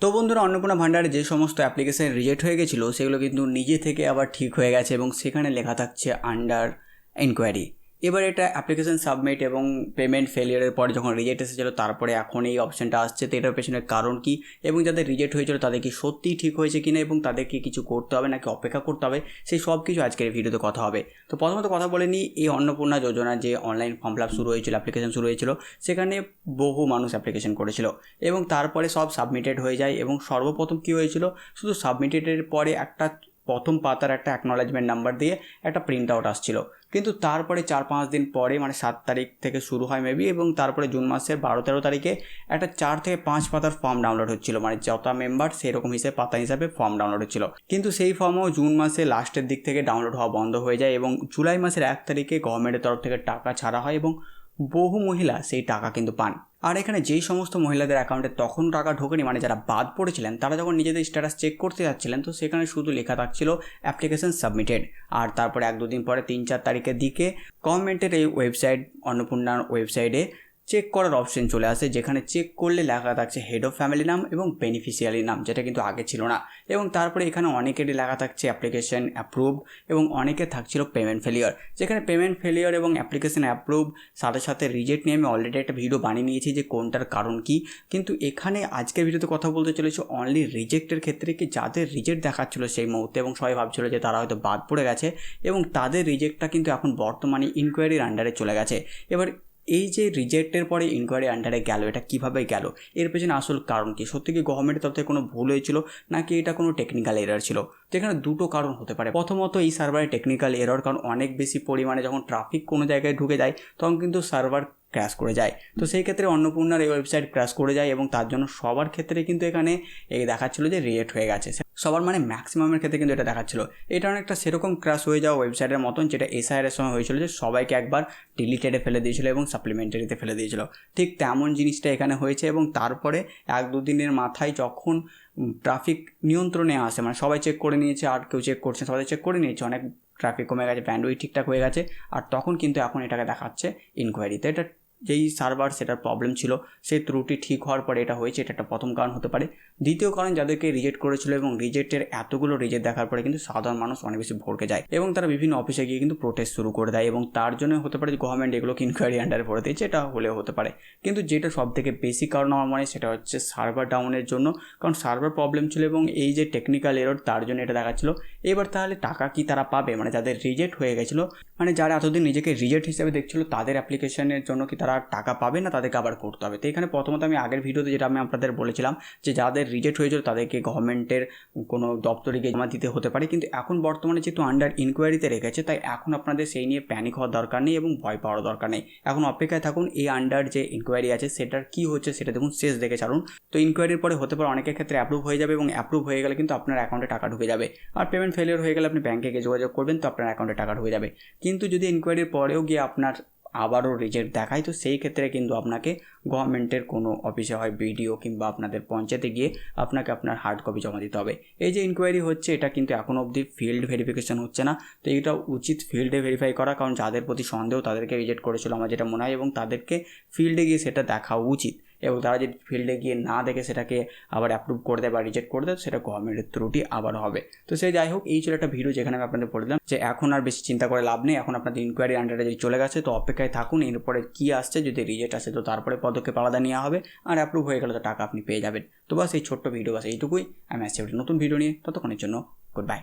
তো বন্ধুরা, অন্নপূর্ণা ভান্ডারে যে সমস্ত অ্যাপ্লিকেশান রিজেক্ট হয়ে গেছিলো সেগুলো কিন্তু নিজে থেকে আবার ঠিক হয়ে গেছে এবং সেখানে লেখা থাকছে আন্ডার ইনকোয়ারি। এবার এটা অ্যাপ্লিকেশান সাবমিট এবং পেমেন্ট ফেলিয়ারের পরে যখন রিজেক্ট এসেছিলো তারপরে এখন এই অপশানটা আসছে। তো এটার পেছনের কারণ কি এবং যাদের রিজেক্ট হয়েছিল তাদের কি সত্যিই ঠিক হয়েছে কিনা এবং তাদেরকে কিছু করতে হবে নাকি অপেক্ষা করতে হবে, সেই সব কিছু আজকের ভিডিওতে কথা হবে। তো প্রথমত কথা বলে নিই, এই অন্নপূর্ণা যোজনা যে অনলাইন ফর্ম ফিল আপ শুরু হয়েছিল, অ্যাপ্লিকেশান শুরু হয়েছিল, সেখানে বহু মানুষ অ্যাপ্লিকেশান করেছিল এবং তারপরে সব সাবমিটেড হয়ে যায়। এবং সর্বপ্রথম কী হয়েছিল, শুধু সাবমিটেডের পরে একটা প্রথম পাতার একটা অ্যাকনলেজমেন্ট নাম্বার দিয়ে একটা প্রিন্ট আউট আসছিল। কিন্তু তারপরে 4-5 দিন পরে, মানে 7 তারিখ থেকে শুরু হয় মেবি, এবং তারপরে জুন মাসের 12-13 তারিখে একটা 4 থেকে 5 পাতার ফর্ম ডাউনলোড হচ্ছিলো, মানে যত মেম্বার সেরকম হিসেবে পাতা হিসাবে ফর্ম ডাউনলোড হচ্ছিল। কিন্তু সেই ফর্মও জুন মাসে লাস্টের দিক থেকে ডাউনলোড হওয়া বন্ধ হয়ে যায় এবং জুলাই মাসের 1 তারিখে গভর্নমেন্টের তরফ থেকে টাকা ছাড়া হয় এবং বহু মহিলা সেই টাকা কিন্তু পান। আর এখানে যেই সমস্ত মহিলাদের অ্যাকাউন্টে তখন টাকা ঢোকেনি, মানে যারা বাদ পড়েছিলেন, তারা যখন নিজেদের স্ট্যাটাস চেক করতে যাচ্ছিলেন তো সেখানে শুধু লেখা থাকছিল অ্যাপ্লিকেশন সাবমিটেড। আর তারপরে 1-2 দিন পরে 3-4 তারিখের দিকে গভর্নমেন্টের এই ওয়েবসাইট, অন্নপূর্ণার ওয়েবসাইটে চেক করার অপশন চলে আসে, যেখানে চেক করলে লেখা থাকছে হেড অফ ফ্যামিলি নাম এবং বেনিফিশিয়ারি নাম, যেটা কিন্তু আগে ছিল না। এবং তারপরে এখানে অনেকেরই লেখা থাকছে অ্যাপ্লিকেশন অ্যাপ্রুভ এবং অনেকে থাকছিল পেমেন্ট ফেলিয়ার। যেখানে পেমেন্ট ফেলিয়ার এবং অ্যাপ্লিকেশন অ্যাপ্রুভ সাথে সাথে রিজেক্ট নিয়ে আমি অলরেডি একটা ভিডিও বানিয়ে নিয়েছি যে কোনটার কারণ কি। কিন্তু এখানে আজকের ভিডিওতে কথা বলতে চলেছি অনলি রিজেক্টের ক্ষেত্রে, কি যাদের রিজেক্ট দেখাচ্ছিল সেই মুহূর্তে এবং সবাই ভাবছিল যে তারা হয়তো বাদ পড়ে গেছে এবং তাদের রিজেক্টটা কিন্তু এখন বর্তমানে ইনকোয়ারির আন্ডারে চলে গেছে। এবার এই যে রিজেক্টের পরে ইনকোয়ারি আন্ডারে গেল, এটা কীভাবে গেল, এর পেছনে আসল কারণ কি? সত্যি কি গভর্নমেন্টের তরফ থেকে কোনো ভুল হয়েছিল নাকি এটা কোনো টেকনিক্যাল এরর ছিল? তো এখানে দুটো কারণ হতে পারে। প্রথমত এই সার্ভারে টেকনিক্যাল এরর, কারণ অনেক বেশি পরিমাণে যখন ট্রাফিক কোনো জায়গায় ঢুকে যায় তখন কিন্তু সার্ভার ক্র্যাশ করে যায়। তো সেই ক্ষেত্রে অন্নপূর্ণার এই ওয়েবসাইট ক্র্যাশ করে যায় এবং তার জন্য সবার ক্ষেত্রে কিন্তু এখানে এই দেখাচ্ছিল যে রিজেক্ট হয়ে গেছে। সবার মানে ম্যাক্সিমামের ক্ষেত্রে কিন্তু এটা দেখাচ্ছিল। এটা অনেকটা সেরকম ক্র্যাশ হয়ে যাওয়া ওয়েবসাইটের মতন, যেটা এসআইআরের সময় হয়েছিল, যে সবাইকে একবার ডিলিটেডে ফেলে দিয়েছিল এবং সাপ্লিমেন্টারিতে ফেলে দিয়েছিল। ঠিক তেমন জিনিসটা এখানে হয়েছে এবং তারপরে 1-2 দিনের মাথায় যখন ট্রাফিক নিয়ন্ত্রণে আসে, মানে সবাই চেক করে নিয়েছে আর কেউ চেক করছে, সবাই চেক করে নিয়েছে, অনেক ট্রাফিক কমে গেছে, ব্যান্ডউইথ ঠিকঠাক হয়ে গেছে, আর তখন কিন্তু এখন এটাকে দেখাচ্ছে ইনকোয়ারিতে। এটা যেই সার্ভার সেটার প্রবলেম ছিল, সেই ত্রুটি ঠিক হওয়ার পরে এটা হয়েছে, এটা একটা প্রথম কারণ হতে পারে। দ্বিতীয় কারণ, যাদেরকে রিজেক্ট করেছিল এবং রিজেক্টের এতগুলো রিজেক্ট দেখার পরে কিন্তু সাধারণ মানুষ অনেক বেশি ভড়কে যায় এবং তারা বিভিন্ন অফিসে গিয়ে কিন্তু প্রোটেস্ট শুরু করে দেয় এবং তার জন্য হতে পারে যে গভর্নমেন্ট এগুলোকে ইনকোয়ারি আন্ডারে ভরে দিয়েছে, এটা হলেও হতে পারে। কিন্তু যেটা সব থেকে বেশি কারণ আমার মনে হয় সেটা হচ্ছে সার্ভার ডাউনের জন্য, কারণ সার্ভার প্রবলেম ছিল এবং এই যে টেকনিক্যাল এরর তার জন্য এটা দেখাচ্ছিল। এবার তাহলে টাকা কি তারা পাবে? মানে যাদের রিজেক্ট হয়ে গেছিলো, মানে যারা এতদিন নিজেকে রিজেক্ট হিসেবে দেখছিল, তাদের অ্যাপ্লিকেশনের জন্য কি তারা টাকা পাবে না তাদেরকে আবার করতে হবে? তো এখানে প্রথমত আমি আগের ভিডিওতে যেটা আমি আপনাদের বলেছিলাম যে যাদের রিজেক্ট হয়েছিল তাদেরকে গভর্নমেন্টের কোনো দপ্তরে গিয়ে জমা দিতে হতে পারে, কিন্তু এখন বর্তমানে যেহেতু আন্ডার ইনকোয়ারিতে রেখেছে তাই এখন আপনাদের সেই নিয়ে প্যানিক হওয়ার দরকার নেই এবং ভয় পাওয়ার দরকার নেই। এখন অপেক্ষায় থাকুন, এই আন্ডার যে ইনকোয়ারি আছে সেটার কী হচ্ছে সেটা দেখুন, শেষ দেখে ছাড়ুন। তো ইনকোয়ারির পরে হতে পারে অনেকের ক্ষেত্রে অ্যাপ্রুভ হয়ে যাবে এবং অ্যাপ্রুভ হয়ে গেলে কিন্তু আপনার অ্যাকাউন্টে টাকা ঢুকে যাবে। আর পেমেন্ট ফেলিয়ার হয়ে গেলে আপনি ব্যাঙ্কে গিয়ে যোগাযোগ করবেন, তো আপনার অ্যাকাউন্টে টাকা ঢুকে যাবে। কিন্তু যদি ইনকোয়ারির পরেও গিয়ে আপনার আবারও রিজেক্ট দেখায়, তো সেই ক্ষেত্রে কিন্তু আপনাকে গভর্নমেন্টের কোনো অফিসে, হয় বিডিও কিংবা আপনাদের পঞ্চায়েতে গিয়ে আপনাকে আপনার হার্ড কপি জমা দিতে হবে। এই যে ইনকোয়ারি হচ্ছে এটা কিন্তু এখনও অবধি ফিল্ড ভেরিফিকেশন হচ্ছে না, তো এইটা উচিত ফিল্ডে ভেরিফাই করা, কারণ যাদের প্রতি সন্দেহ তাদেরকে রিজেক্ট করেছিল আমার যেটা মনে হয়, এবং তাদেরকে ফিল্ডে গিয়ে সেটা দেখা উচিত। এবং তারা যদি ফিল্ডে গিয়ে না দেখে সেটাকে আবার অ্যাপ্রুভ করে দেয় বা রিজেক্ট করে দেয়, সেটা গভর্নমেন্টের ত্রুটি আবার হবে। তো সেই যাই হোক, এই ছিল একটা ভিডিও যেখানে আমি আপনাদের বলে দিলাম যে এখন আর বেশি চিন্তা করে লাভ নেই, এখন আপনাদের ইনকোয়ারি আন্ডারে যদি চলে গেছে তো অপেক্ষায় থাকুন, এরপরে কী আসছে। যদি রিজেক্ট আসে তো তারপরে পদক্ষেপ আলাদা নেওয়া হবে, আর অ্যাপ্রুভ হয়ে গেলে তো টাকা আপনি পেয়ে যাবেন। তো বাস এই ছোট্ট ভিডিও, বাস এইটুকুই। আমি আসছি একটা নতুন ভিডিও নিয়ে, ততক্ষণের জন্য গুড বাই।